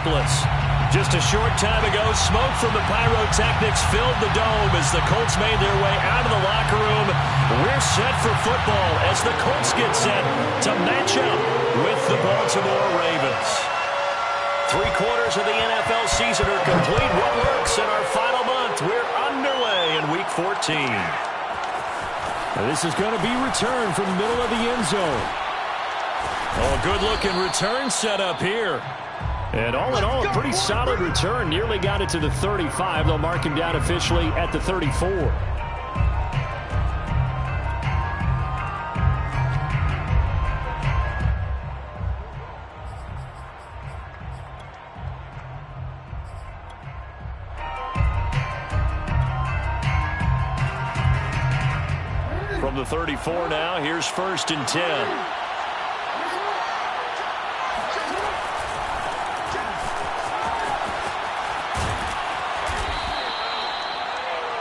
Indianapolis. Just a short time ago, smoke from the pyrotechnics filled the dome as the Colts made their way out of the locker room. We're set for football as the Colts get set to match up with the Baltimore Ravens. 3/4 of the NFL season are complete. What works in our final month? We're underway in Week 14. And this is going to be returned from the middle of the end zone. Oh, good-looking return set up here. And all in all, a pretty solid return. Nearly got it to the 35. They'll mark him down officially at the 34. From the 34 now, here's 1st and 10.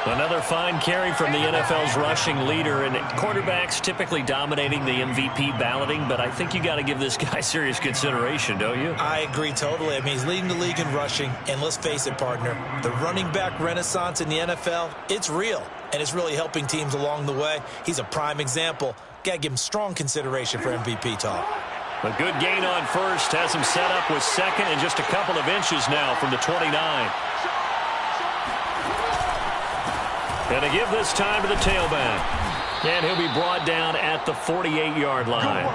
Another fine carry from the NFL's rushing leader, and quarterbacks typically dominating the MVP balloting, but I think you got to give this guy serious consideration, don't you? I agree totally. I mean, he's leading the league in rushing, and let's face it, partner, the running back renaissance in the NFL, it's real, and it's really helping teams along the way. He's a prime example. Got to give him strong consideration for MVP talk. A good gain on 1st has him set up with 2nd and just a couple of inches now from the 29. And to give this time to the tailback. And he'll be brought down at the 48-yard line.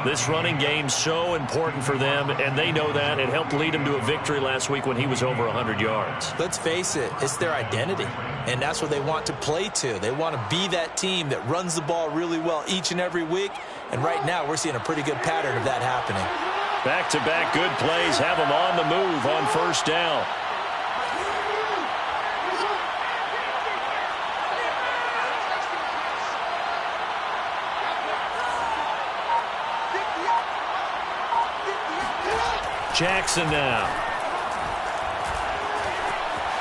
This running game's so important for them, and they know that. It helped lead him to a victory last week when he was over 100 yards. Let's face it, it's their identity, and that's what they want to play to. They want to be that team that runs the ball really well each and every week, and right now we're seeing a pretty good pattern of that happening. Back-to-back good plays have him on the move on 1st down. Jackson now.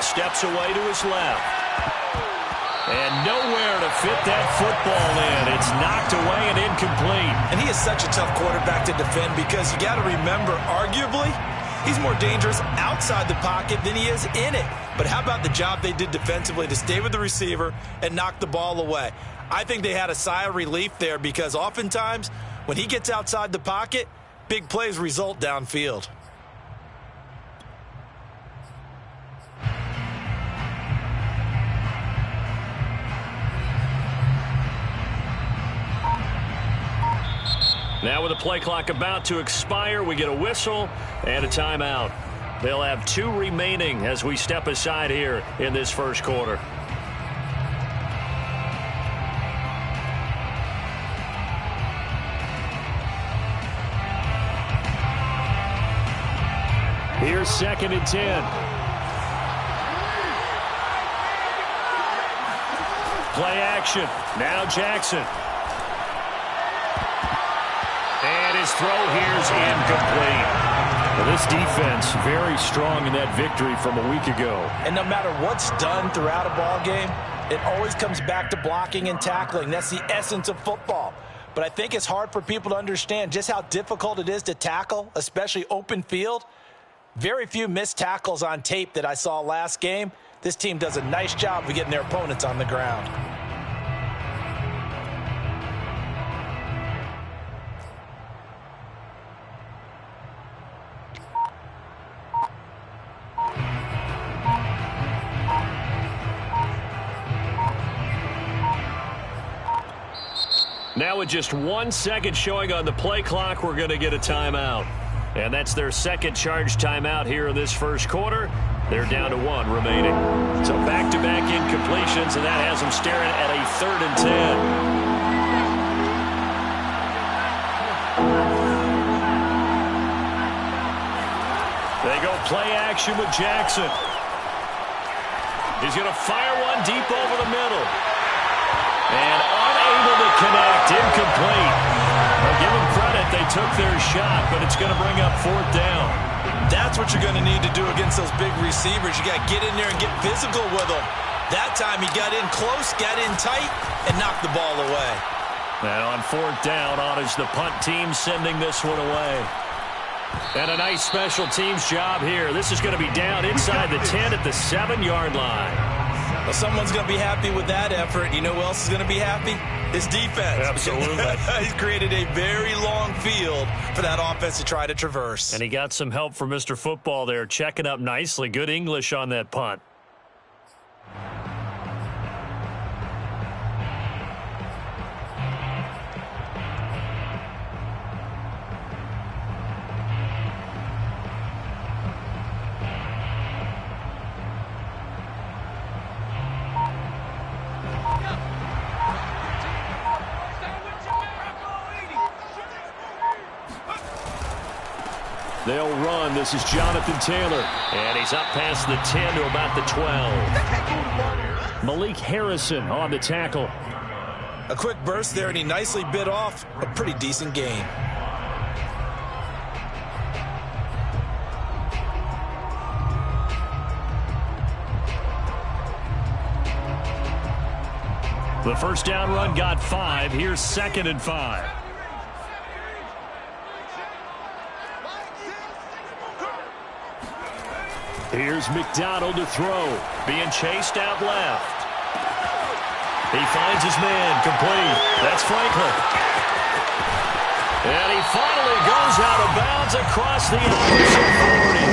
Steps away to his left. And nowhere to fit that football in. It's knocked away and incomplete. And he is such a tough quarterback to defend because you got to remember, arguably, he's more dangerous outside the pocket than he is in it. But how about the job they did defensively to stay with the receiver and knock the ball away? I think they had a sigh of relief there because oftentimes when he gets outside the pocket, big plays result downfield. Now with the play clock about to expire, we get a whistle and a timeout. They'll have 2 remaining as we step aside here in this 1st quarter. Here's 2nd and 10. Play action. Now Jackson. And his throw here's incomplete. Well, this defense very strong in that victory from a week ago. And no matter what's done throughout a ball game, it always comes back to blocking and tackling. That's the essence of football. But I think it's hard for people to understand just how difficult it is to tackle, especially open field. Very few missed tackles on tape that I saw last game. This team does a nice job of getting their opponents on the ground. Now with just 1 second showing on the play clock, we're going to get a timeout. And that's their 2nd charge timeout here in this 1st quarter. They're down to 1 remaining. So back-to-back incompletions, and that has them staring at a 3rd and 10. They go play action with Jackson. He's going to fire one deep over the middle. And unable to connect, incomplete. Well, give them credit, they took their shot, but it's going to bring up 4th down. That's what you're going to need to do against those big receivers. You got to get in there and get physical with them. That time he got in close, got in tight, and knocked the ball away. And on 4th down, on is the punt team sending this one away. And a nice special teams job here. This is going to be down inside the 10 at the 7-yard line. Well, someone's going to be happy with that effort. You know who else is going to be happy? His defense. Absolutely. He's created a very long field for that offense to try to traverse. And he got some help from Mr. Football there, checking up nicely. Good English on that punt. They'll run. This is Jonathan Taylor. And he's up past the 10 to about the 12. Malik Harrison on the tackle. A quick burst there, and he nicely bit off a pretty decent gain. The first down run got 5. Here's 2nd and 5. Here's McDonald to throw. Being chased out left. He finds his man. Complete. That's Franklin. And he finally goes out of bounds across the opposite 40.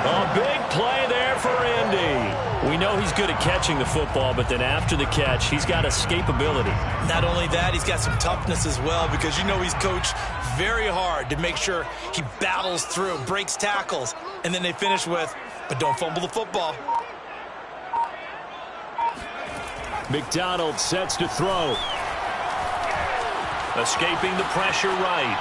A big play there for Indy. We know he's good at catching the football, but then after the catch, he's got escapability. Not only that, he's got some toughness as well, because you know he's coached very hard to make sure he battles through, breaks tackles, and then they finish with, but don't fumble the football. McDonald sets to throw. Escaping the pressure right.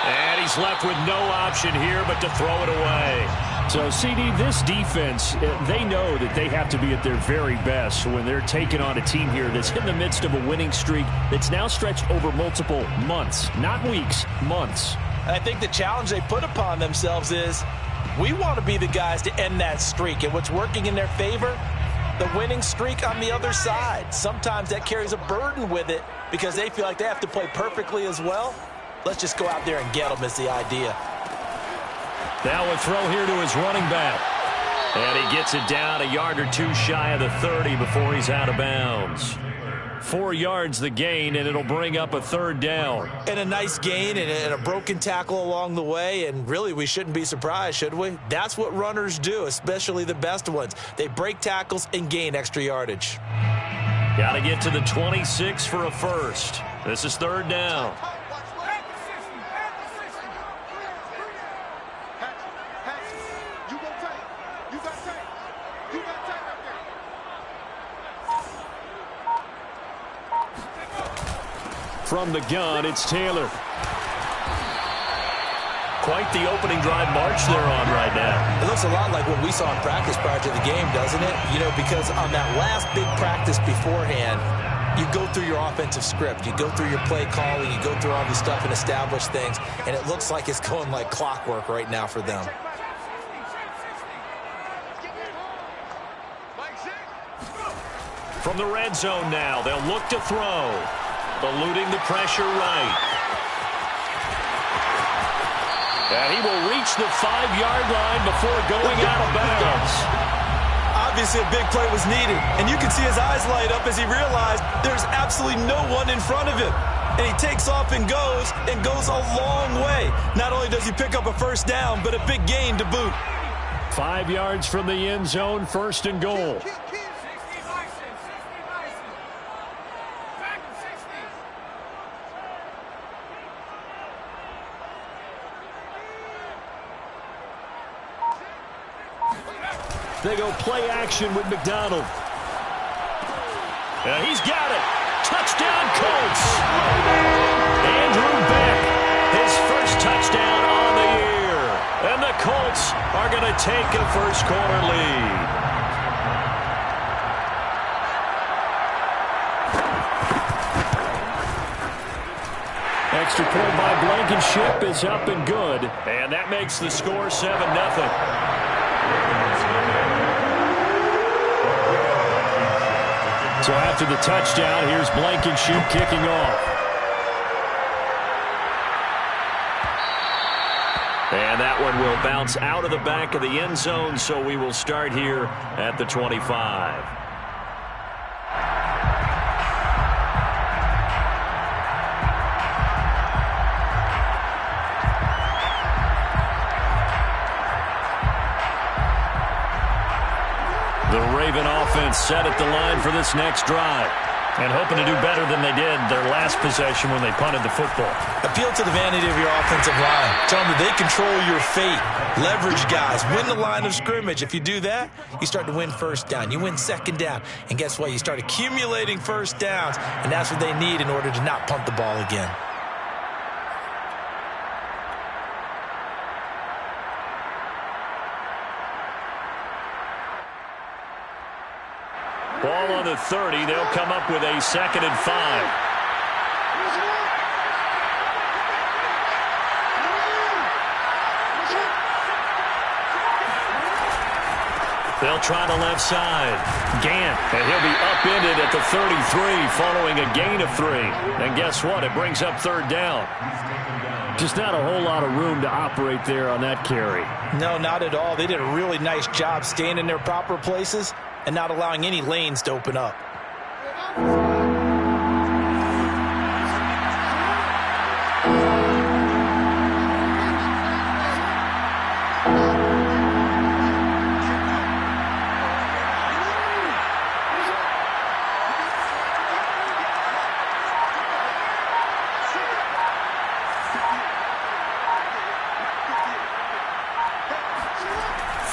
And he's left with no option here but to throw it away. So, CD, this defense, they know that they have to be at their very best when they're taking on a team here that's in the midst of a winning streak that's now stretched over multiple months, not weeks, months. And I think the challenge they put upon themselves is we want to be the guys to end that streak. And what's working in their favor? The winning streak on the other side. Sometimes that carries a burden with it because they feel like they have to play perfectly as well. Let's just go out there and get them is the idea. Now a throw here to his running back. And he gets it down a yard or two shy of the 30 before he's out of bounds. 4 yards the gain, and it'll bring up a 3rd down. And a nice gain and a broken tackle along the way, and really we shouldn't be surprised, should we? That's what runners do, especially the best ones. They break tackles and gain extra yardage. Got to get to the 26 for a first. This is 3rd down. From the gun, it's Taylor. Quite the opening drive march they're on right now. It looks a lot like what we saw in practice prior to the game, doesn't it? You know, because on that last big practice beforehand, you go through your offensive script. You go through your play calling. You go through all this stuff and establish things. And it looks like it's going like clockwork right now for them. From the red zone now, they'll look to throw. Eluding the pressure right. And he will reach the 5-yard line before going out of bounds. Obviously, a big play was needed. And you can see his eyes light up as he realized there's absolutely no one in front of him. And he takes off and goes a long way. Not only does he pick up a first down, but a big gain to boot. 5 yards from the end zone, 1st and goal. They go play action with McDonald. He's got it. Touchdown, Colts. Andrew Beck, his first touchdown on the year. And the Colts are going to take a first-quarter lead. Extra point by Blankenship is up and good. And that makes the score 7-0. So after the touchdown, here's Blankenship kicking off. And and will bounce out of the back of the end zone, so we will start here at the 25. The Raven offense set at the line for this next drive, and hoping to do better than they did their last possession when they punted the football. Appeal to the vanity of your offensive line. Tell them that they control your fate. Leverage guys. Win the line of scrimmage. If you do that, you start to win first down. You win second down. And guess what? You start accumulating first downs, and that's what they need in order to not punt the ball again. Ball on the 30. They'll come up with a 2nd and 5. They'll try the left side. Gant, and he'll be upended at the 33 following a gain of 3. And guess what? It brings up 3rd down. Just not a whole lot of room to operate there on that carry. No, not at all. They did a really nice job staying in their proper places and not allowing any lanes to open up.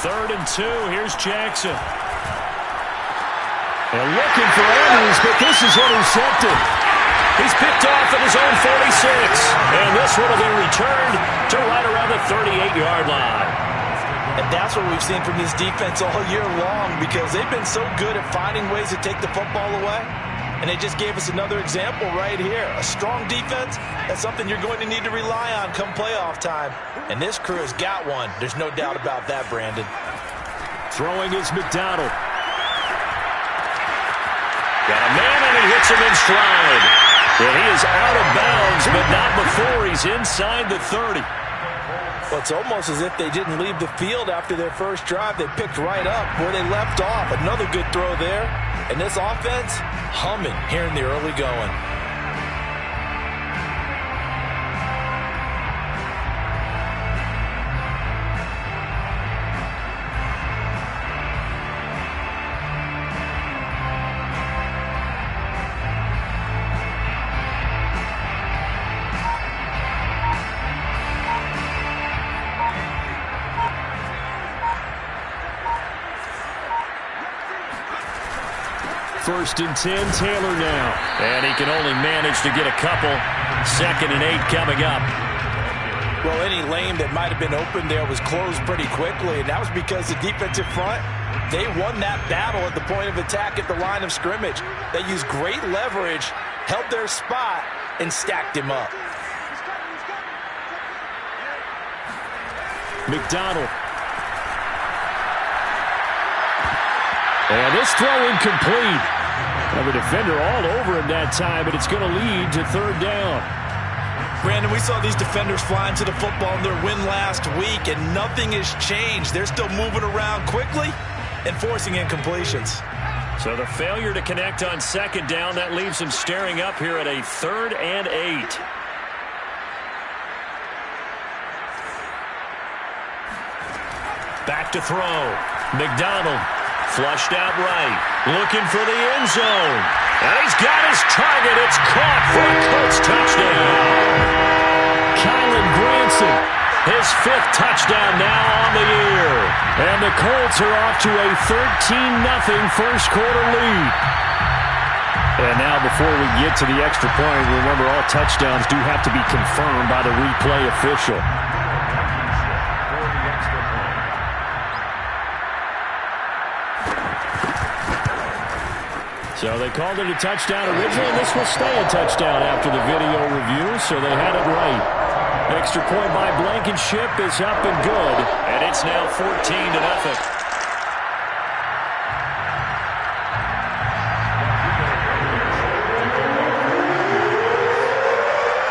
Third and 2. Here's Jackson. They're looking for Andrews, but this is intercepted. He's picked off at his own 46. And this one will be returned to right around the 38-yard line. And that's what we've seen from this defense all year long, because they've been so good at finding ways to take the football away. And they just gave us another example right here. A strong defense, that's something you're going to need to rely on come playoff time. And this crew has got one. There's no doubt about that, Brandon. Throwing is McDonald. Got a man, and he hits him in stride. And he is out of bounds, but not before he's inside the 30. Well, it's almost as if they didn't leave the field after their first drive. They picked right up where they left off. Another good throw there. And this offense, humming here in the early going. First and 10, Taylor now. And he can only manage to get a couple. 2nd and 8 coming up. Well, any lane that might have been open there was closed pretty quickly, and that was because the defensive front, they won that battle at the point of attack at the line of scrimmage. They used great leverage, held their spot, and stacked him up. McDonald. And this throw incomplete. And the defender all over him that time, but it's going to lead to 3rd down. Brandon, we saw these defenders flying to the football in their win last week, and nothing has changed. They're still moving around quickly and forcing incompletions. So the failure to connect on 2nd down, that leaves them staring up here at a 3rd and 8. Back to throw. McDonald. Flushed out right, looking for the end zone. And he's got his target. It's caught for a Colts touchdown. Kylen Granson, his 5th touchdown now on the year. And the Colts are off to a 13-0 first quarter lead. And now before we get to the extra point, remember all touchdowns do have to be confirmed by the replay official. So they called it a touchdown originally, and this will stay a touchdown after the video review, so they had it right. Extra point by Blankenship is up and good. And it's now 14-0.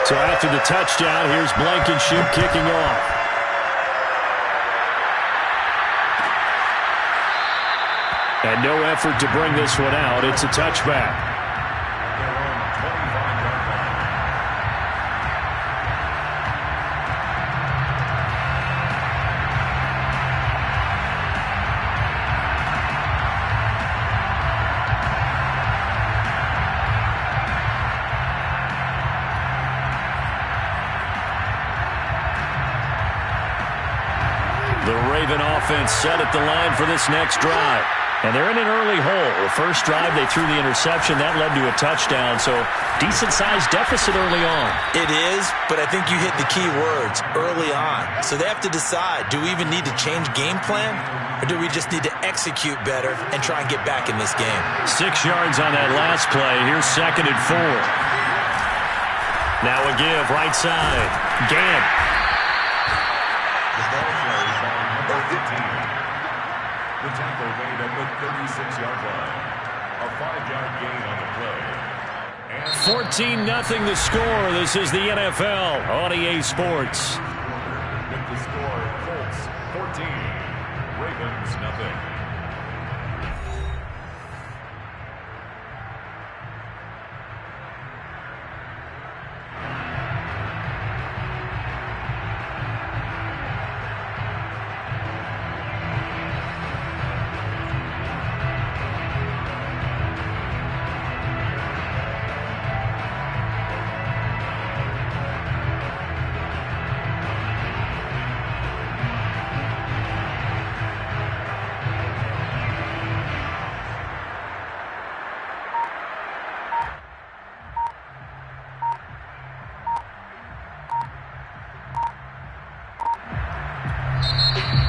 So after the touchdown, here's Blankenship kicking off. And no effort to bring this one out. It's a touchback. The Raven offense set at the line for this next drive. And they're in an early hole. The first drive, they threw the interception. That led to a touchdown. So decent-sized deficit early on. It is, but I think you hit the key words, early on. So they have to decide, do we even need to change game plan? Or do we just need to execute better and try and get back in this game? 6 yards on that last play. Here's 2nd and 4. Now a give, right side. Gant. The tackle made at the 36-yard line. A 5-yard gain on the play. 14-0 the score. This is the NFL on EA Sports. With the score, Colts 14, Ravens 0.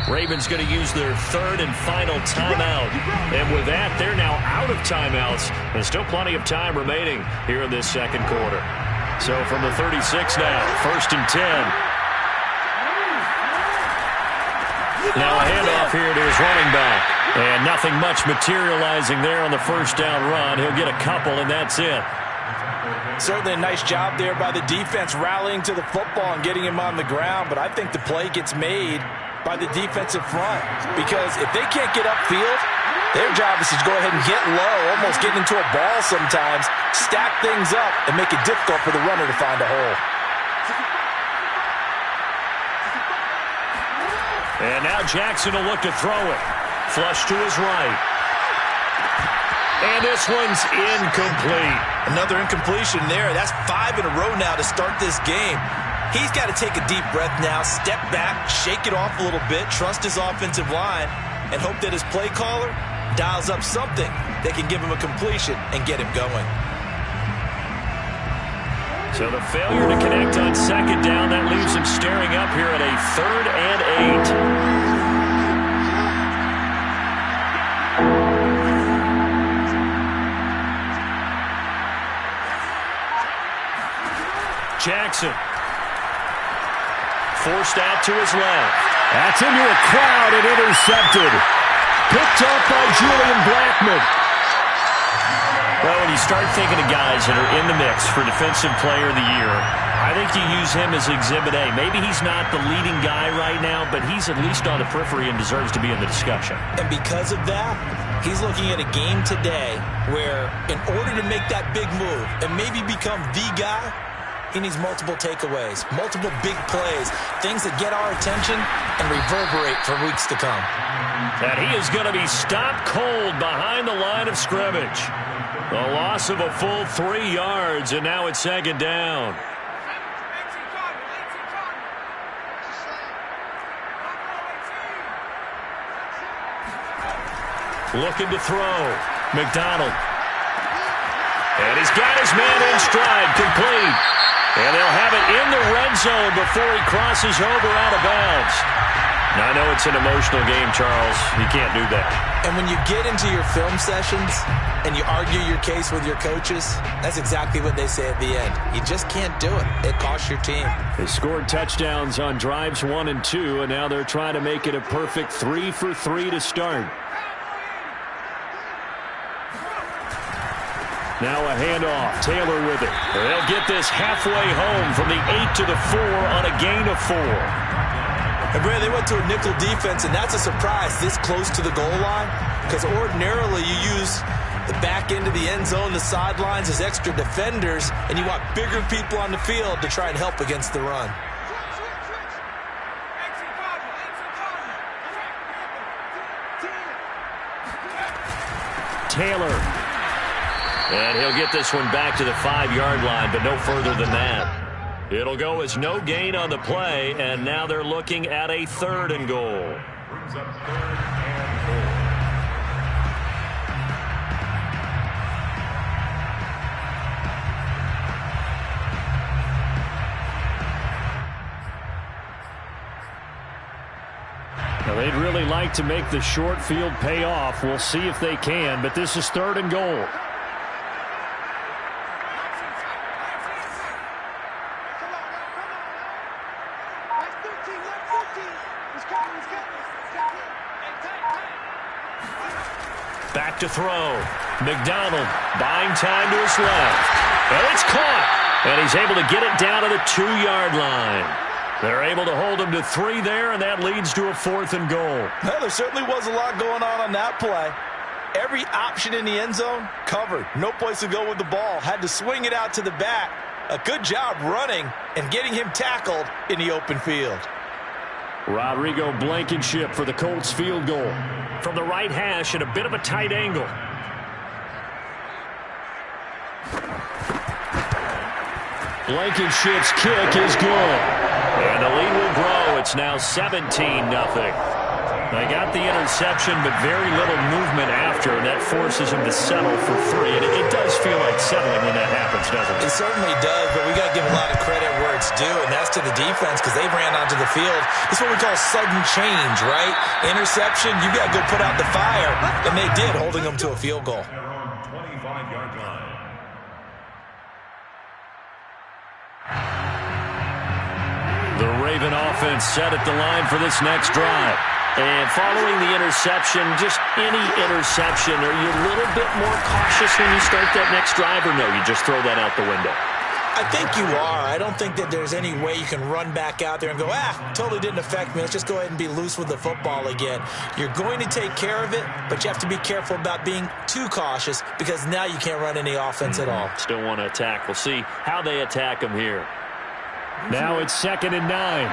Ravens going to use their 3rd and final timeout. And with that, they're now out of timeouts. And still plenty of time remaining here in this 2nd quarter. So from the 36 now, 1st and 10. Now a handoff here to his running back. And nothing much materializing there on the 1st down run. He'll get a couple, and that's it. Certainly a nice job there by the defense rallying to the football and getting him on the ground. But I think the play gets made by the defensive front, because if they can't get upfield, their job is to go ahead and get low, almost get into a ball sometimes, stack things up, and make it difficult for the runner to find a hole. And now Jackson will look to throw it. Flush to his right. And this one's incomplete. Another incompletion there. That's 5 in a row now to start this game. He's got to take a deep breath now, step back, shake it off a little bit, trust his offensive line, and hope that his play caller dials up something that can give him a completion and get him going. So the failure to connect on 2nd down, that leaves him staring up here at a 3rd and 8. Jackson. Forced out to his left. That's into a crowd and intercepted. Picked up by Julian Blackmon. Well, when you start thinking of guys that are in the mix for Defensive Player of the Year, I think you use him as Exhibit A. Maybe he's not the leading guy right now, but he's at least on the periphery and deserves to be in the discussion. And because of that, he's looking at a game today where in order to make that big move and maybe become the guy, he needs multiple takeaways, multiple big plays, things that get our attention and reverberate for weeks to come. And he is going to be stopped cold behind the line of scrimmage. A loss of a full 3 yards, and now it's 2nd down. Looking to throw. McDonald. And he's got his man in stride, complete. And they'll have it in the red zone before he crosses over out of bounds. Now, I know it's an emotional game, Charles. You can't do that. And when you get into your film sessions and you argue your case with your coaches, that's exactly what they say at the end. You just can't do it. It costs your team. They scored touchdowns on drives 1 and 2, and now they're trying to make it a perfect 3 for 3 to start. Now a handoff. Taylor with it. They'll get this halfway home from the 8 to the 4 on a gain of 4. And, Brad, they went to a nickel defense, and that's a surprise this close to the goal line, because ordinarily you use the back end of the end zone, the sidelines as extra defenders, and you want bigger people on the field to try and help against the run. Taylor. And he'll get this one back to the 5-yard line, but no further than that. It'll go as no gain on the play, and now they're looking at a 3rd and goal. Brings up 3rd and goal. Now, they'd really like to make the short field pay off. We'll see if they can, but this is 3rd and goal. Back to throw. McDonald buying time to his left. And it's caught. And he's able to get it down to the 2-yard line. They're able to hold him to 3 there, and that leads to a 4th and goal. Well, there certainly was a lot going on that play. Every option in the end zone covered. No place to go with the ball. Had to swing it out to the back. A good job running and getting him tackled in the open field. Rodrigo Blankenship for the Colts field goal. From the right hash at a bit of a tight angle. Blankenship's kick is good. And the lead will grow. It's now 17-0. They got the interception, but very little movement after, and that forces him to settle for 3. And it does feel like settling when that happens, doesn't it? It certainly does, but we got to give a lot of credit where it's due, and that's to the defense because they ran onto the field. This is what we call sudden change, right? Interception, you got to go put out the fire, and they did, holding them to a field goal. They're on 25-yard line. The Raven offense set at the line for this next drive. And following the interception, just any interception, are you a little bit more cautious when you start that next drive, or no, you just throw that out the window? I think you are. I don't think that there's any way you can run back out there and go, totally didn't affect me. Let's just go ahead and be loose with the football again. You're going to take care of it, but you have to be careful about being too cautious because now you can't run any offense at all. Still want to attack. We'll see how they attack them here. Now it's 2nd and 9.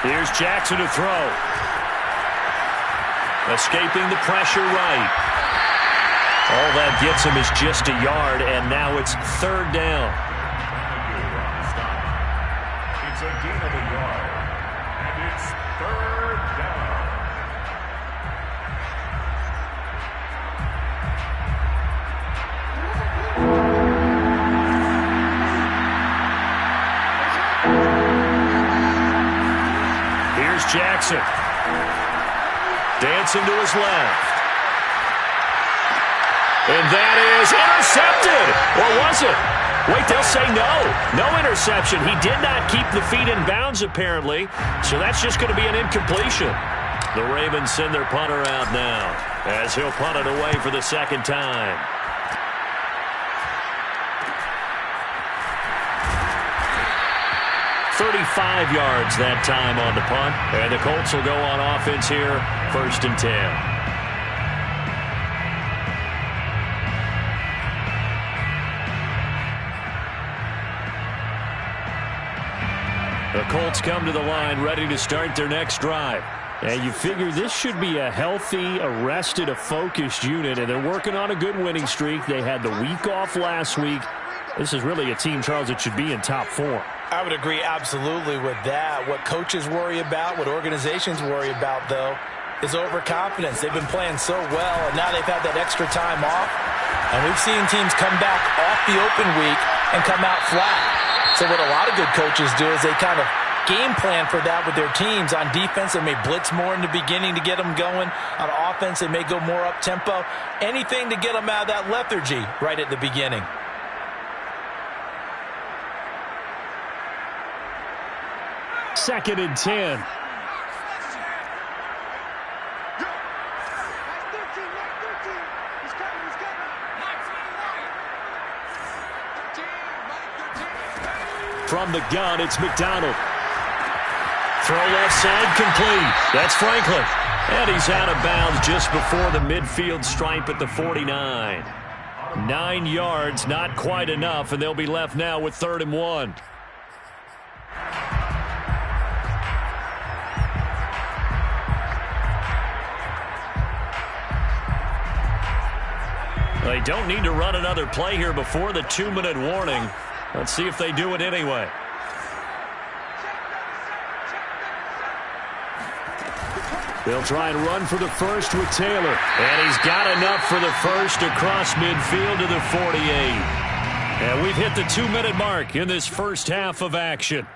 Here's Jackson to throw. Escaping the pressure right. All that gets him is just a yard, and now it's 3rd down. It's a gain of a yard, and it's 3rd down. Here's Jackson. Dancing to his left. And that is intercepted. Or was it? Wait, they'll say no. No interception. He did not keep the feet in bounds, apparently. So that's just going to be an incompletion. The Ravens send their punter out now as he'll punt it away for the 2nd time. .35 yards that time on the punt. And the Colts will go on offense here, 1st and 10. The Colts come to the line ready to start their next drive. And you figure this should be a healthy, a rested, a focused unit, and they're working on a good winning streak. They had the week off last week. This is really a team, Charles, that should be in top 4. I would agree absolutely with that. What coaches worry about, what organizations worry about, though, is overconfidence. They've been playing so well, and now they've had that extra time off. And we've seen teams come back off the open week and come out flat. So what a lot of good coaches do is they kind of game plan for that with their teams. On defense, they may blitz more in the beginning to get them going. On offense, they may go more up-tempo. Anything to get them out of that lethargy right at the beginning. 2nd and 10. From the gun, it's McDonald. Throw left side, complete. That's Franklin. And he's out of bounds just before the midfield stripe at the 49. 9 yards, not quite enough, and they'll be left now with 3rd and 1. They don't need to run another play here before the 2-minute warning. Let's see if they do it anyway. They'll try and run for the first with Taylor. And he's got enough for the first across midfield to the 48. And we've hit the 2-minute mark in this first half of action.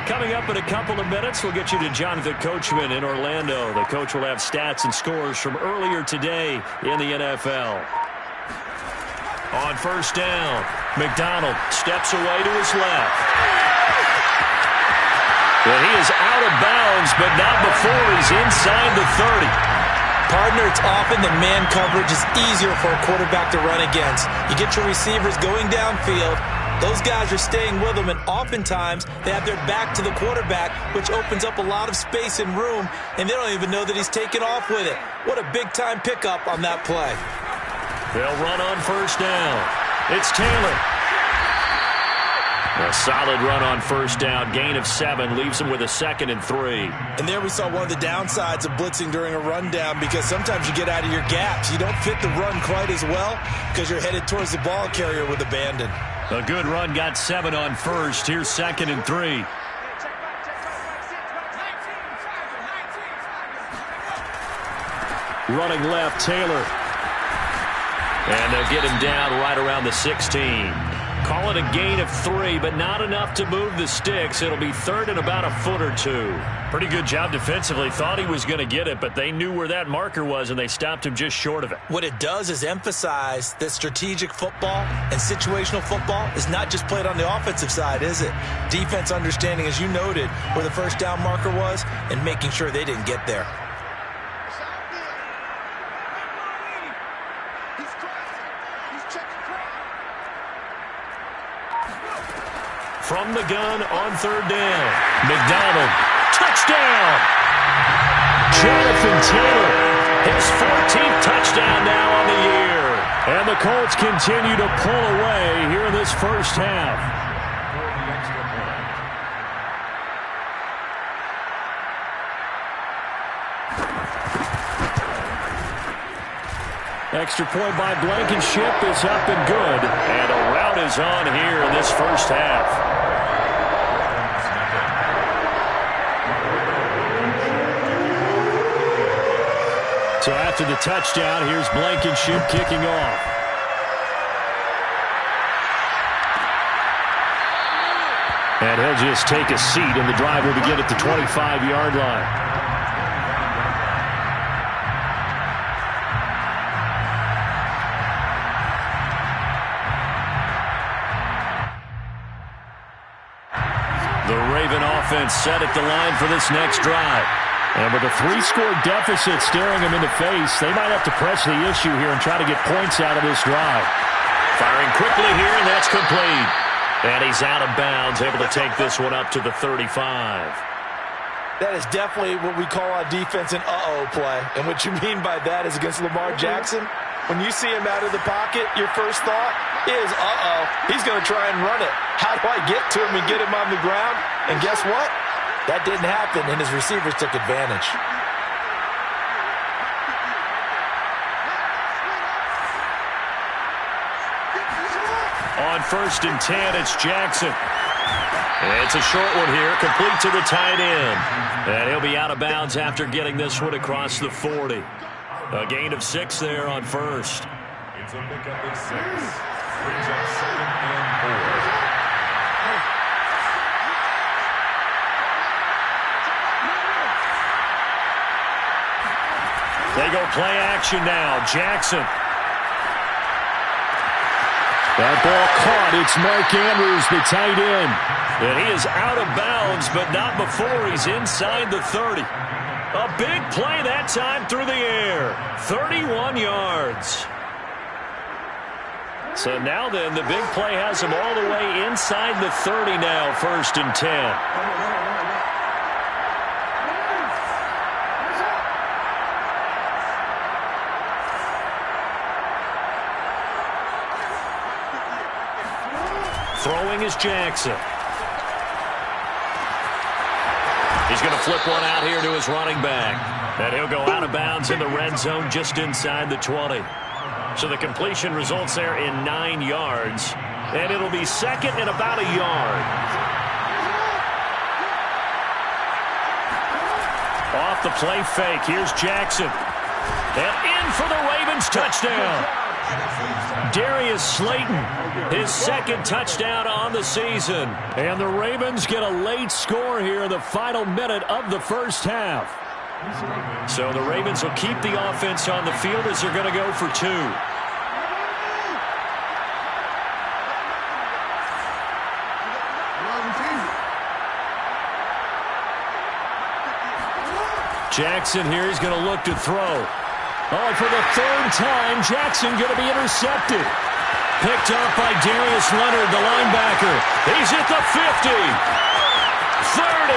Coming up in a couple of minutes, we'll get you to Jonathan Coachman in Orlando. The coach will have stats and scores from earlier today in the NFL. On first down, McDonald steps away to his left. Well, he is out of bounds, but not before he's inside the 30. Partner, it's often the man coverage is easier for a quarterback to run against. You get your receivers going downfield. Those guys are staying with them, and oftentimes they have their back to the quarterback, which opens up a lot of space and room, and they don't even know that he's taken off with it. What a big-time pickup on that play. They'll run on first down. It's Taylor. A solid run on first down. Gain of 7 leaves him with a 2nd and 3. And there we saw one of the downsides of blitzing during a rundown, because sometimes you get out of your gaps. You don't fit the run quite as well because you're headed towards the ball carrier with abandon. A good run, got 7 on first. Here's 2nd and 3. Running left, Taylor. And they'll get him down right around the 16. Call it a gain of 3, but not enough to move the sticks. It'll be 3rd and about a foot or 2. Pretty good job defensively. Thought he was going to get it, but they knew where that marker was, and they stopped him just short of it. What it does is emphasize that strategic football and situational football is not just played on the offensive side, is it? Defense understanding, as you noted, where the first down marker was and making sure they didn't get there. From the gun on 3rd down. McDonald, touchdown! Jonathan Taylor, his 14th touchdown now on the year. And the Colts continue to pull away here in this first half. Extra point by Blankenship is up and good. And a rout is on here in this first half. So after the touchdown, here's Blankenship kicking off. And he'll just take a seat, and the drive will begin at the 25-yard line. The Raven offense set at the line for this next drive. And with a 3-score deficit staring them in the face, they might have to press the issue here and try to get points out of this drive. Firing quickly here, and that's complete. And he's out of bounds, able to take this one up to the 35. That is definitely what we call on defense an uh-oh play. And what you mean by that is against Lamar Jackson, when you see him out of the pocket, your first thought is, uh-oh, he's going to try and run it. How do I get to him and get him on the ground? And guess what? That didn't happen, and his receivers took advantage. On 1st and 10, it's Jackson. It's a short one here, complete to the tight end. And he'll be out of bounds after getting this one across the 40. A gain of 6 there on 1st. It's a pickup of 6. Brings up 2nd and 4. They go play action now. Jackson. That ball caught. It's Mark Andrews, the tight end. And he is out of bounds, but not before he's inside the 30. A big play that time through the air. 31 yards. So now then, the big play has him all the way inside the 30 now, 1st and 10. Throwing is Jackson. He's going to flip one out here to his running back. And he'll go out of bounds in the red zone just inside the 20. So the completion results there in 9 yards. And it'll be 2nd and about a yard. Off the play fake. Here's Jackson. And in for the Ravens touchdown. Darius Slayton, his 2nd touchdown on the season. And the Ravens get a late score here in the final minute of the first half. So the Ravens will keep the offense on the field as they're going to go for 2. Jackson here is going to look to throw. Oh, for the 3rd time, Jackson going to be intercepted. Picked up by Darius Leonard, the linebacker. He's at the 50, 30,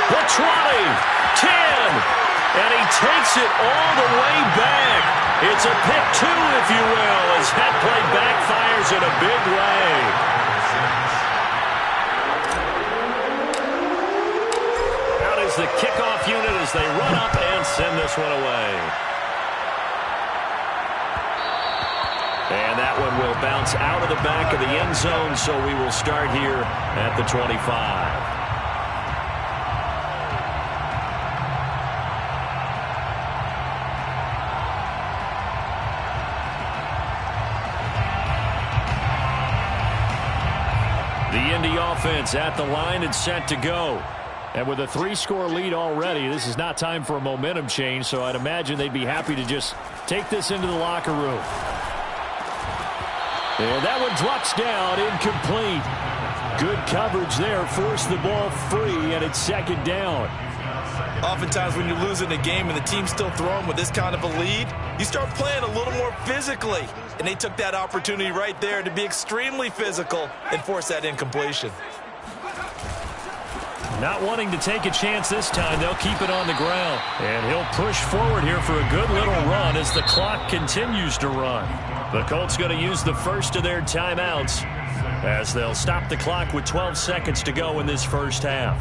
the 20, 10, and he takes it all the way back. It's a pick 2, if you will, as that play backfires in a big way. Out is the kickoff unit as they run up and send this one away. And that one will bounce out of the back of the end zone, so we will start here at the 25. The Indy offense at the line and set to go. And with a 3-score lead already, this is not time for a momentum change, so I'd imagine they'd be happy to just take this into the locker room. And that one drops down, incomplete. Good coverage there, forced the ball free, and it's 2nd down. Oftentimes when you're losing a game and the team's still throwing with this kind of a lead, you start playing a little more physically. And they took that opportunity right there to be extremely physical and force that incompletion. Not wanting to take a chance this time, they'll keep it on the ground. And he'll push forward here for a good little run as the clock continues to run. The Colts going to use the first of their timeouts as they'll stop the clock with 12 seconds to go in this first half.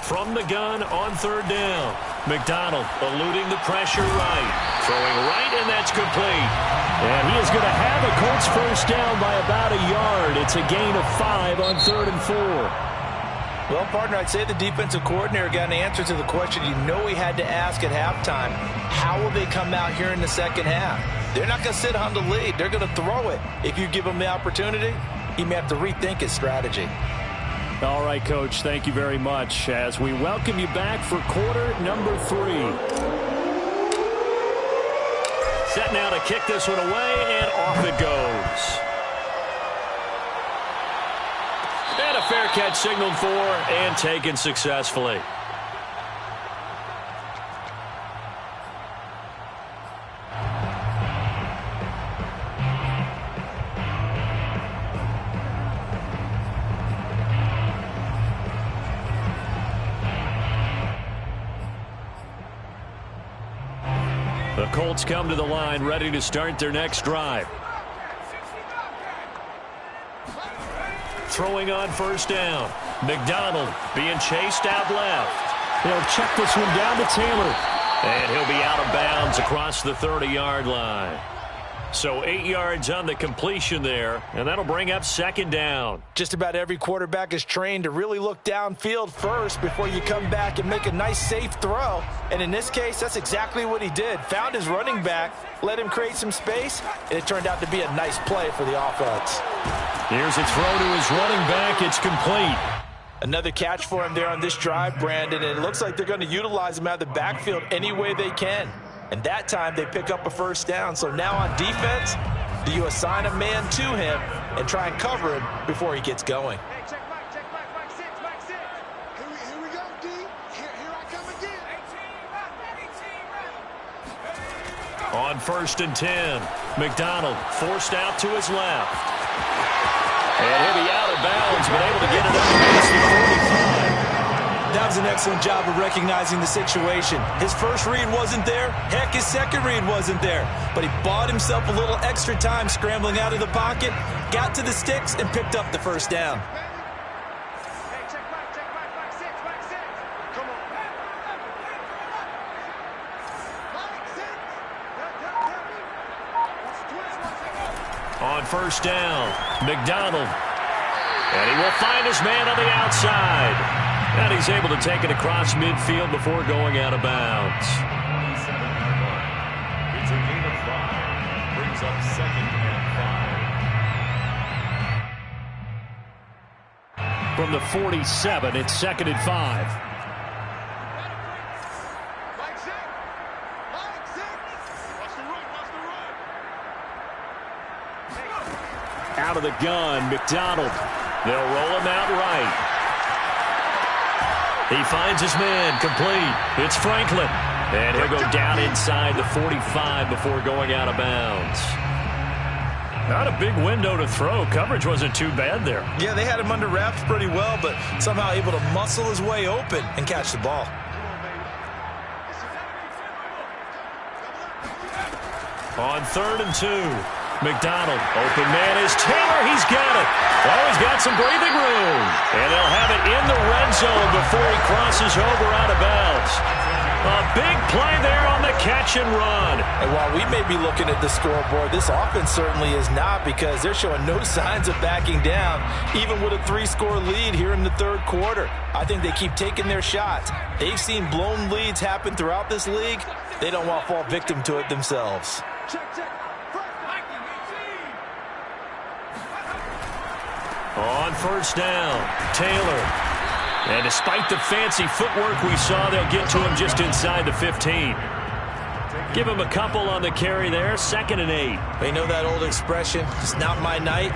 From the gun on 3rd down. McDonald eluding the pressure right. Throwing right, and that's complete. And he is going to have a Colts first down by about a yard. It's a gain of 5 on 3rd and 4. Well, partner, I'd say the defensive coordinator got an answer to the question you know he had to ask at halftime. How will they come out here in the second half? They're not going to sit on the lead. They're going to throw it. If you give him the opportunity, he may have to rethink his strategy. All right, Coach, thank you very much as we welcome you back for quarter number 3. Set now to kick this one away, and off it goes. And a fair catch signaled for and taken successfully. The Colts come to the line ready to start their next drive. Throwing on 1st down. McDonald being chased out left. They'll check this one down to Taylor. And he'll be out of bounds across the 30-yard line. So 8 yards on the completion there, and that'll bring up second down. Just about every quarterback is trained to really look downfield first before you come back and make a nice, safe throw. And in this case, that's exactly what he did. Found his running back, let him create some space, and it turned out to be a nice play for the offense. Here's a throw to his running back. It's complete. Another catch for him there on this drive, Brandon, and it looks like they're going to utilize him out of the backfield any way they can. And that time they pick up a first down. So now on defense, do you assign a man to him and try and cover him before he gets going? Hey, check back six. Here we go, D. Here I come again. On 1st and 10, McDonald forced out to his left. And he'll be out of bounds, but able to get it up past the 45. That was an excellent job of recognizing the situation. His first read wasn't there. Heck, his second read wasn't there. But he bought himself a little extra time scrambling out of the pocket, got to the sticks, and picked up the first down. Hey, check back six. Come on. On 1st down, McDonald. And he will find his man on the outside. And he's able to take it across midfield before going out of bounds. 27-yard line. It's a gain of 5. Brings up 2nd and 5. From the 47, it's 2nd and 5. Mike six. Watch the run. Out of the gun, McDonald. They'll roll him out right. He finds his man complete. It's Franklin. And he'll go down inside the 45 before going out of bounds. Not a big window to throw. Coverage wasn't too bad there. Yeah, they had him under wraps pretty well, but somehow able to muscle his way open and catch the ball. On 3rd and 2. McDonald, open man is Taylor. He's got it. Oh, he's got some breathing room. And they'll have it in the red zone before he crosses over out of bounds. A big play there on the catch and run. And while we may be looking at the scoreboard, this offense certainly is not, because they're showing no signs of backing down, even with a 3-score lead here in the 3rd quarter. I think they keep taking their shots. They've seen blown leads happen throughout this league. They don't want to fall victim to it themselves. Check. On 1st down, Taylor. And despite the fancy footwork we saw, they'll get to him just inside the 15. Give him a couple on the carry there, 2nd and 8. They know that old expression, it's not my night.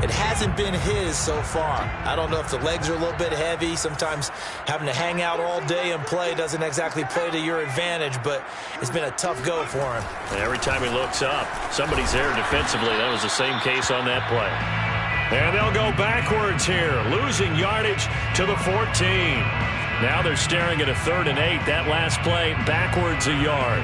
It hasn't been his so far. I don't know if the legs are a little bit heavy. Sometimes having to hang out all day and play doesn't exactly play to your advantage, but it's been a tough go for him. Every time he looks up, somebody's there defensively. That was the same case on that play. And they'll go backwards here, losing yardage to the 14. Now they're staring at a 3rd and 8. That last play, backwards a yard.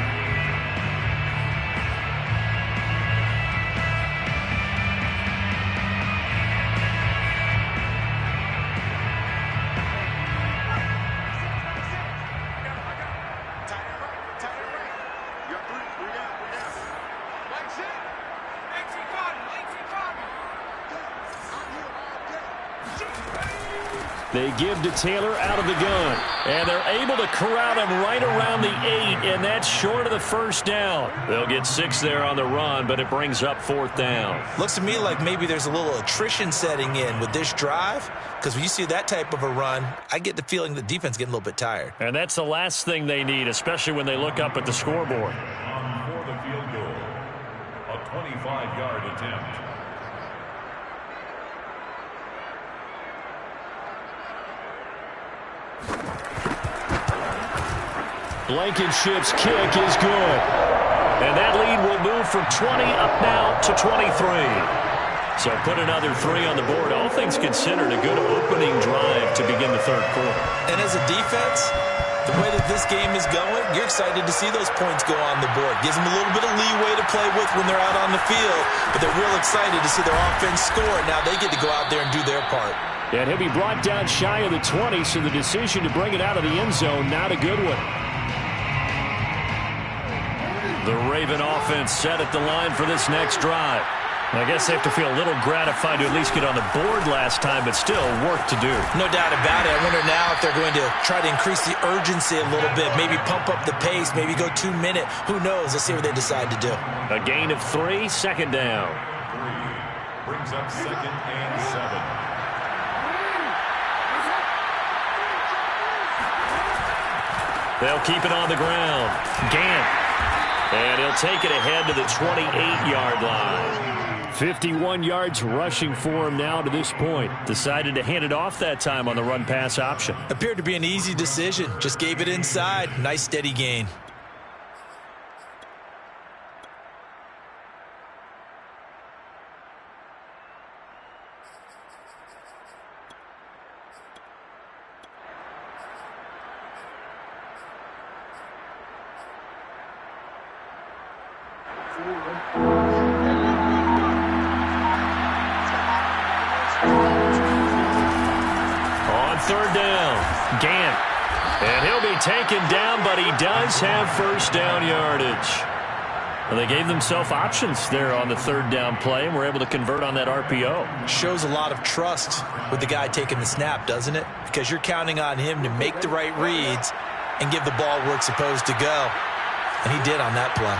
They give to Taylor out of the gun. And they're able to corral him right around the 8, and that's short of the first down. They'll get 6 there on the run, but it brings up 4th down. Looks to me like maybe there's a little attrition setting in with this drive, because when you see that type of a run, I get the feeling the defense getting a little bit tired. And that's the last thing they need, especially when they look up at the scoreboard. For the field goal, a 25-yard attempt. Blankenship's kick is good. And that lead will move from 20 up now to 23. So put another 3 on the board. All things considered, a good opening drive to begin the 3rd quarter. And as a defense, the way that this game is going, you're excited to see those points go on the board. Gives them a little bit of leeway to play with when they're out on the field, but they're real excited to see their offense score. Now they get to go out there and do their part. And he'll be brought down shy of the 20, so the decision to bring it out of the end zone, not a good one. The Raven offense set at the line for this next drive. I guess they have to feel a little gratified to at least get on the board last time, but still work to do. No doubt about it. I wonder now if they're going to try to increase the urgency a little bit, maybe pump up the pace, maybe go 2-minute. Who knows? Let's see what they decide to do. A gain of 3, second down. 3 brings up 2nd and 7. They'll keep it on the ground. Gant. And he'll take it ahead to the 28-yard line. 51 yards rushing for him now to this point. Decided to hand it off that time on the run-pass option. Appeared to be an easy decision. Just gave it inside. Nice steady gain. On third down, Gant. And he'll be taken down, but he does have first down yardage. Well, they gave themselves options there on the third down play, and were able to convert on that RPO. Shows a lot of trust with the guy taking the snap, doesn't it? Because you're counting on him to make the right reads and give the ball where it's supposed to go. And he did on that play.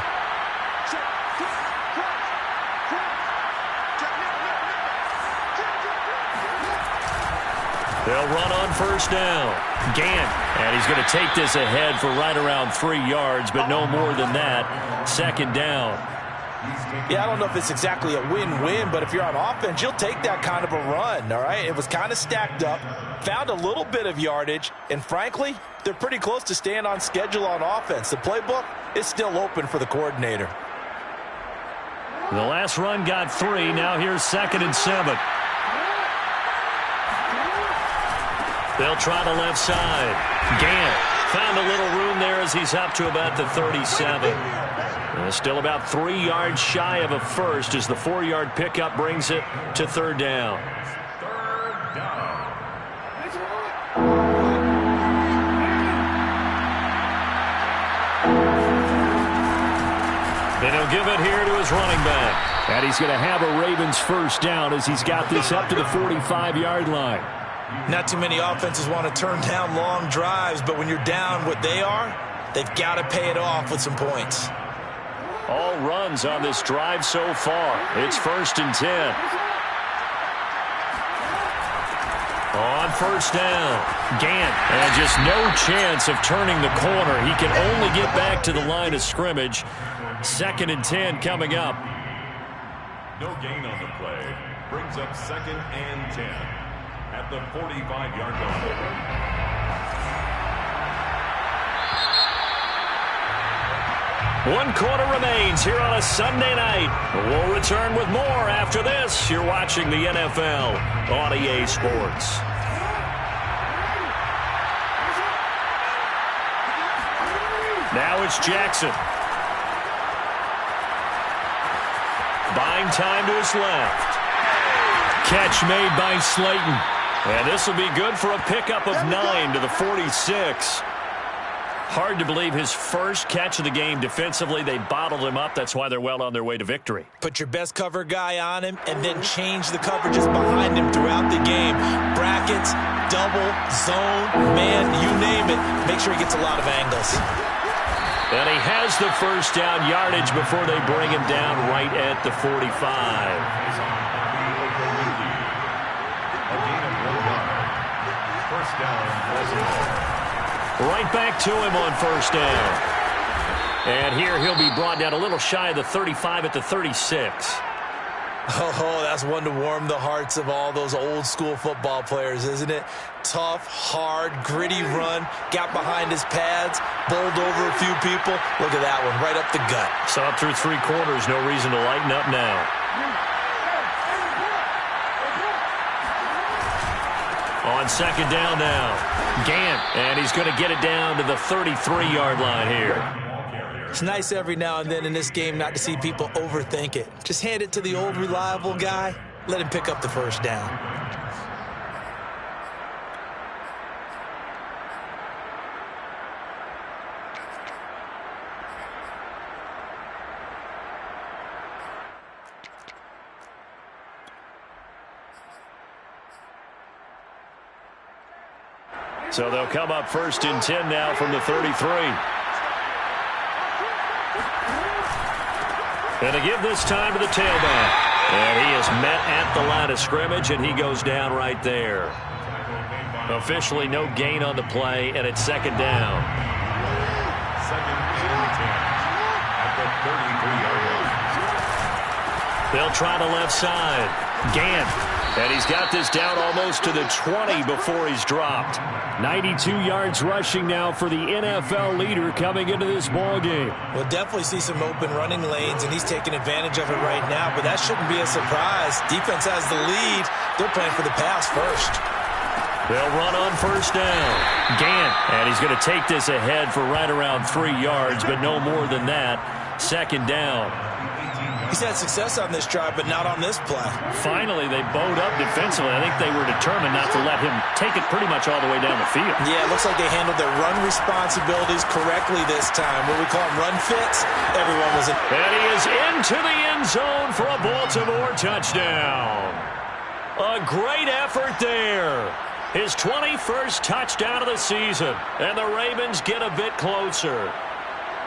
They'll run on first down. Gant. And he's going to take this ahead for right around 3 yards, but no more than that. Second down. Yeah, I don't know if it's exactly a win-win, but if you're on offense, you'll take that kind of a run, all right? It was kind of stacked up, found a little bit of yardage, and frankly, they're pretty close to staying on schedule on offense. The playbook is still open for the coordinator. The last run got 3. Now here's 2nd and 7. They'll try the left side. Gant found a little room there as he's up to about the 37. Still about 3 yards shy of a first as the 4-yard pickup brings it to third down. Third down. And he'll give it here to his running back. And he's going to have a Ravens first down as he's got this up to the 45-yard line. Not too many offenses want to turn down long drives, but when you're down what they are, they've got to pay it off with some points. All runs on this drive so far. It's 1st and 10. On first down, Gant. And just no chance of turning the corner. He can only get back to the line of scrimmage. 2nd and 10 coming up. No gain on the play. Brings up 2nd and 10. At the 45-yard line. 1 quarter remains here on a Sunday night. We'll return with more after this. You're watching the NFL on EA Sports. Now it's Jackson. Buying time to his left. Catch made by Slayton. And this will be good for a pickup of 9 to the 46. Hard to believe his first catch of the game defensively. They bottled him up. That's why they're well on their way to victory. Put your best cover guy on him and then change the coverages behind him throughout the game. Brackets, double, zone, man, you name it. Make sure he gets a lot of angles. And he has the first down yardage before they bring him down right at the 45. Right back to him on first down. And here he'll be brought down a little shy of the 35 at the 36. Oh, that's one to warm the hearts of all those old school football players, isn't it? Tough, hard, gritty run. Got behind his pads, bowled over a few people. Look at that one, right up the gut. Saw it through 3 quarters. No reason to lighten up now. On second down now, Gant, and he's going to get it down to the 33-yard line here. It's nice every now and then in this game not to see people overthink it. Just hand it to the old reliable guy, let him pick up the first down. So they'll come up 1st and 10 now from the 33. And to give this time to the tailback. And he is met at the line of scrimmage, and he goes down right there. Officially no gain on the play, and it's 2nd down. 2nd and 10 at the 33-yard line. They'll try the left side. Gant. And he's got this down almost to the 20 before he's dropped. 92 yards rushing now for the NFL leader coming into this ball game. We'll definitely see some open running lanes, and he's taking advantage of it right now, but that shouldn't be a surprise. Defense has the lead. They're playing for the pass first. They'll run on 1st down. Gant. And he's going to take this ahead for right around 3 yards, but no more than that. 2nd down. He's had success on this drive, but not on this play. Finally, they bowed up defensively. I think they were determined not to let him take it pretty much all the way down the field. Yeah, it looks like they handled their run responsibilities correctly this time. What we call them run fits, everyone was in. And he is into the end zone for a Baltimore touchdown. A great effort there. His 21st touchdown of the season. And the Ravens get a bit closer.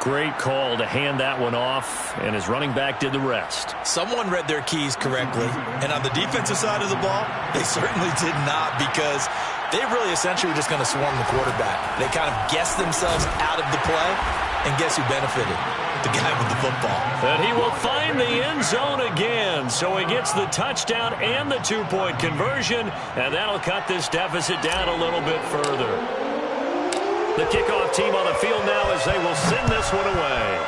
Great call to hand that one off, and his running back did the rest. Someone read their keys correctly, and on the defensive side of the ball, they certainly did not, because they really essentially were just going to swarm the quarterback. They kind of guessed themselves out of the play, and guess who benefited? The guy with the football. And he will find the end zone again, so he gets the touchdown and the 2-point conversion, and that'll cut this deficit down a little bit further. The kickoff team on the field now as they will send this one away.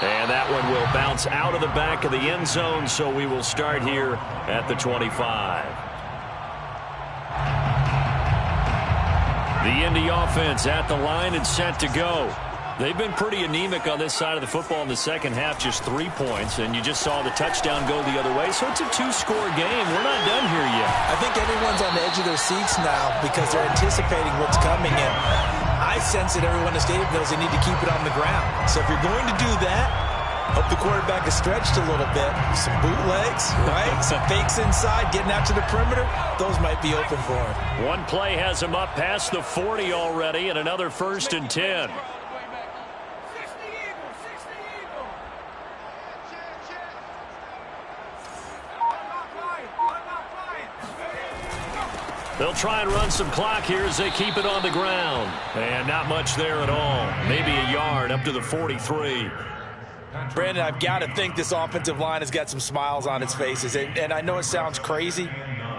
And that one will bounce out of the back of the end zone, so we will start here at the 25. The Indy offense at the line and set to go. They've been pretty anemic on this side of the football in the second half, just 3 points, and you just saw the touchdown go the other way, so it's a 2-score game. We're not done here yet. I think everyone's on the edge of their seats now because they're anticipating what's coming, and I sense that everyone in the stadium knows they need to keep it on the ground. So if you're going to do that, hope the quarterback is stretched a little bit. Some bootlegs, right? Some fakes inside, getting out to the perimeter. Those might be open for him. One play has him up past the 40 already, and another 1st and 10. They'll try and run some clock here as they keep it on the ground. And not much there at all. Maybe a yard up to the 43. Brandon, I've got to think this offensive line has got some smiles on its faces. And I know it sounds crazy,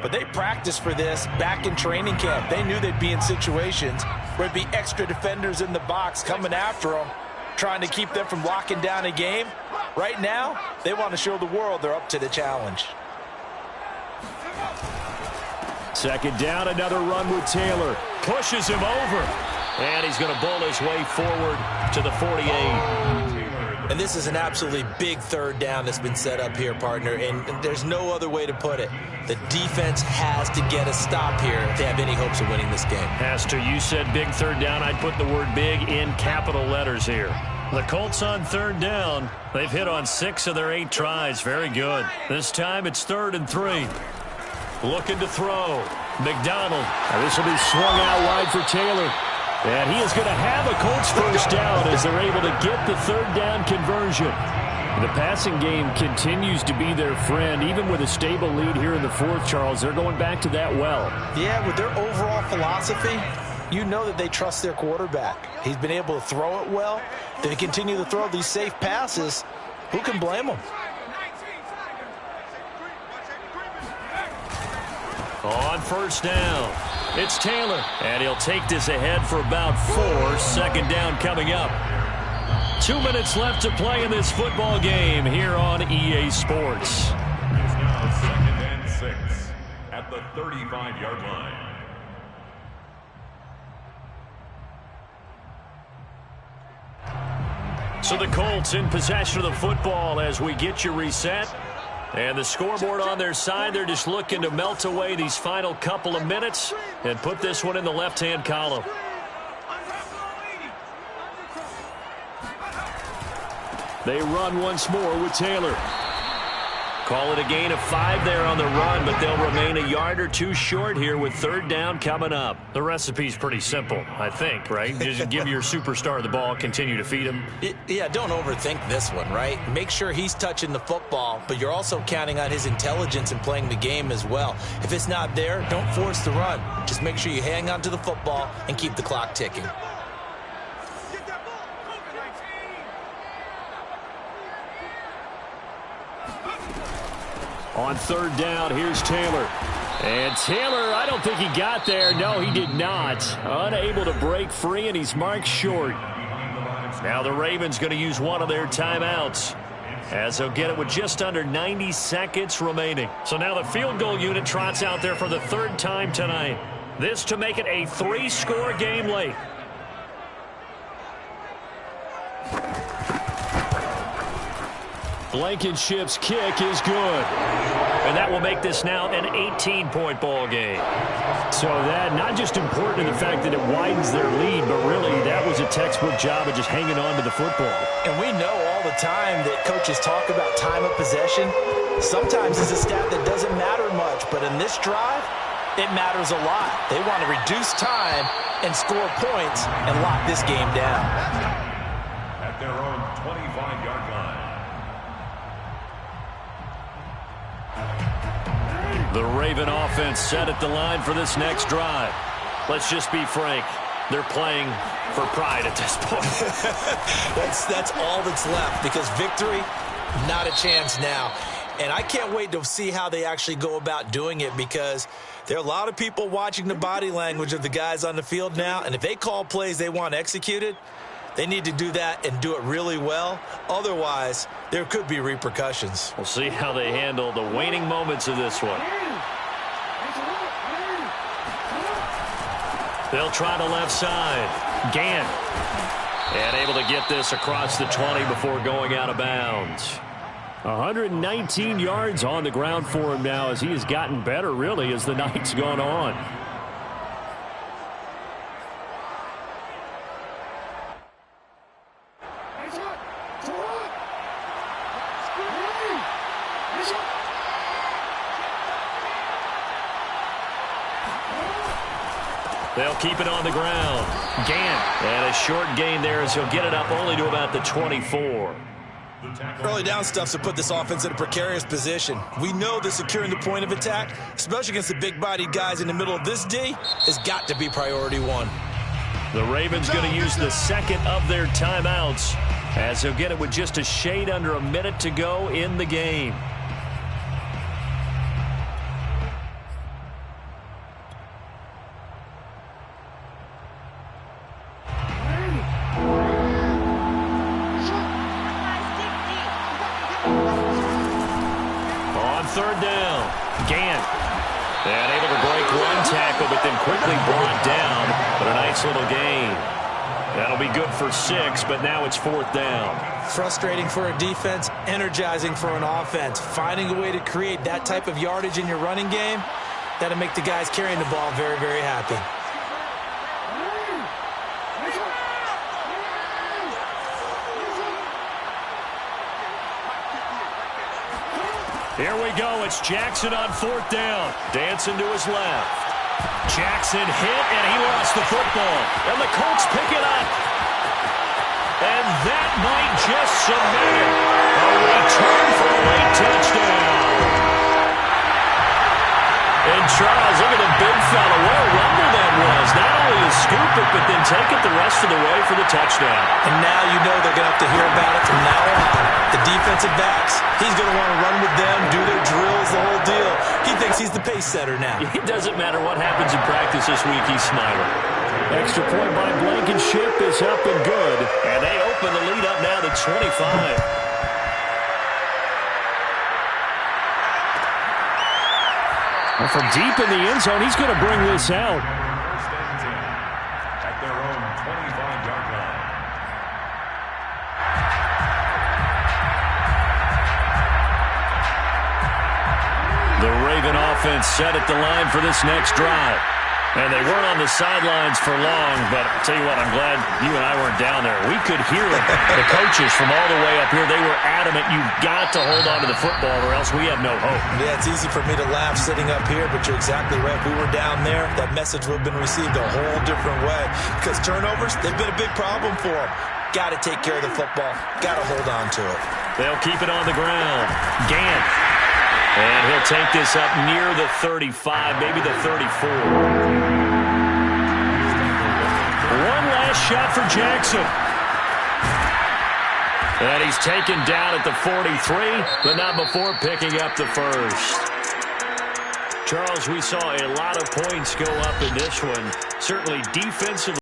but they practiced for this back in training camp. They knew they'd be in situations where there'd be extra defenders in the box coming after them, trying to keep them from locking down a game. Right now, they want to show the world they're up to the challenge. 2nd down, another run with Taylor. Pushes him over. And he's going to bowl his way forward to the 48. And this is an absolutely big 3rd down that's been set up here, partner. And there's no other way to put it. The defense has to get a stop here if they have any hopes of winning this game. Has to. You said big 3rd down. I'd put the word big in capital letters here. The Colts on 3rd down. They've hit on 6 of their 8 tries. Very good. This time it's 3rd and 3. Looking to throw. McDonald. Now this will be swung out wide for Taylor. And he is going to have a Colts 1st down as they're able to get the 3rd down conversion. The passing game continues to be their friend. Even with a stable lead here in the 4th, Charles, they're going back to that well. Yeah, with their overall philosophy, you know that they trust their quarterback. He's been able to throw it well. They continue to throw these safe passes. Who can blame them? On 1st down, it's Taylor, and he'll take this ahead for about 4. 2nd down coming up. 2 minutes left to play in this football game here on EA Sports. It's now 2nd and 6 at the 35-yard line. So the Colts in possession of the football as we get you reset. And the scoreboard on their side, they're just looking to melt away these final couple of minutes and put this one in the left-hand column. They run once more with Taylor. Call it a gain of 5 there on the run, but they'll remain a yard or 2 short here with 3rd down coming up. The recipe's pretty simple, I think, right? Just give your superstar the ball, continue to feed him. Yeah, don't overthink this one, right? Make sure he's touching the football, but you're also counting on his intelligence in playing the game as well. If it's not there, don't force the run. Just make sure you hang on to the football and keep the clock ticking. On 3rd down, here's Taylor. And Taylor, I don't think he got there. No, he did not. Unable to break free, and he's marked short. Now the Ravens going to use one of their timeouts, as they'll get it with just under 90 seconds remaining. So now the field goal unit trots out there for the 3rd time tonight. This to make it a 3-score game late. Blankenship's kick is good. And that will make this now an 18-point ball game. So that not just important in the fact that it widens their lead, but really that was a textbook job of just hanging on to the football. And we know all the time that coaches talk about time of possession. Sometimes it's a stat that doesn't matter much, but in this drive, it matters a lot. They want to reduce time and score points and lock this game down. At their own 25-yard line. The Raven offense set at the line for this next drive. Let's just be frank. They're playing for pride at this point. That's all that's left, because victory, not a chance now. And I can't wait to see how they actually go about doing it, because there are a lot of people watching the body language of the guys on the field now, and if they call plays they want executed, they need to do that and do it really well. Otherwise, there could be repercussions. We'll see how they handle the waning moments of this one. They'll try the left side. Gant. And able to get this across the 20 before going out of bounds. 119 yards on the ground for him now, as he has gotten better, really, as the night's gone on. They'll keep it on the ground. Gant. And a short gain there, as he'll get it up only to about the 24. Early down stuff to put this offense in a precarious position. We know that securing the point of attack, especially against the big-bodied guys in the middle of this D, has got to be priority one. The Ravens going to use the 2nd of their timeouts, as they'll get it with just a shade under a minute to go in the game. On 3rd down, Gant. And able to break one tackle, but then quickly brought down. But a nice little gain. That'll be good for 6, but now it's 4th down. Frustrating for a defense, energizing for an offense. Finding a way to create that type of yardage in your running game, that'll make the guys carrying the ball very, very happy. Here we go. It's Jackson on 4th down. Dancing to his left. Jackson hit, and he lost the football. And the Colts pick it up. And that might just cement it. A return for a late touchdown. And Charles, look at the big fella. What a rumble that was. Not only to scoop it, but then take it the rest of the way for the touchdown. And now you know they're going to have to hear about it from now on. The defensive backs, he's going to want to run with them, do their drills, the whole deal. He thinks he's the pace setter now. It doesn't matter what happens in practice this week, he's smiling. Extra point by Blankenship is up and good. And they open the lead up now to 25. And from deep in the end zone, he's going to bring this out. First and 10 at their own 25-yard line. The Raven offense set at the line for this next drive. And they weren't on the sidelines for long, but I'll tell you what, I'm glad you and I weren't down there. We could hear the coaches from all the way up here. They were adamant, you've got to hold on to the football or else we have no hope. Yeah, it's easy for me to laugh sitting up here, but you're exactly right. If we were down there, that message would have been received a whole different way. Because turnovers, they've been a big problem for them. Got to take care of the football. Got to hold on to it. They'll keep it on the ground. Gant. And he'll take this up near the 35, maybe the 34. One last shot for Jackson. And he's taken down at the 43, but not before picking up the first. Charles, we saw a lot of points go up in this one. Certainly defensively.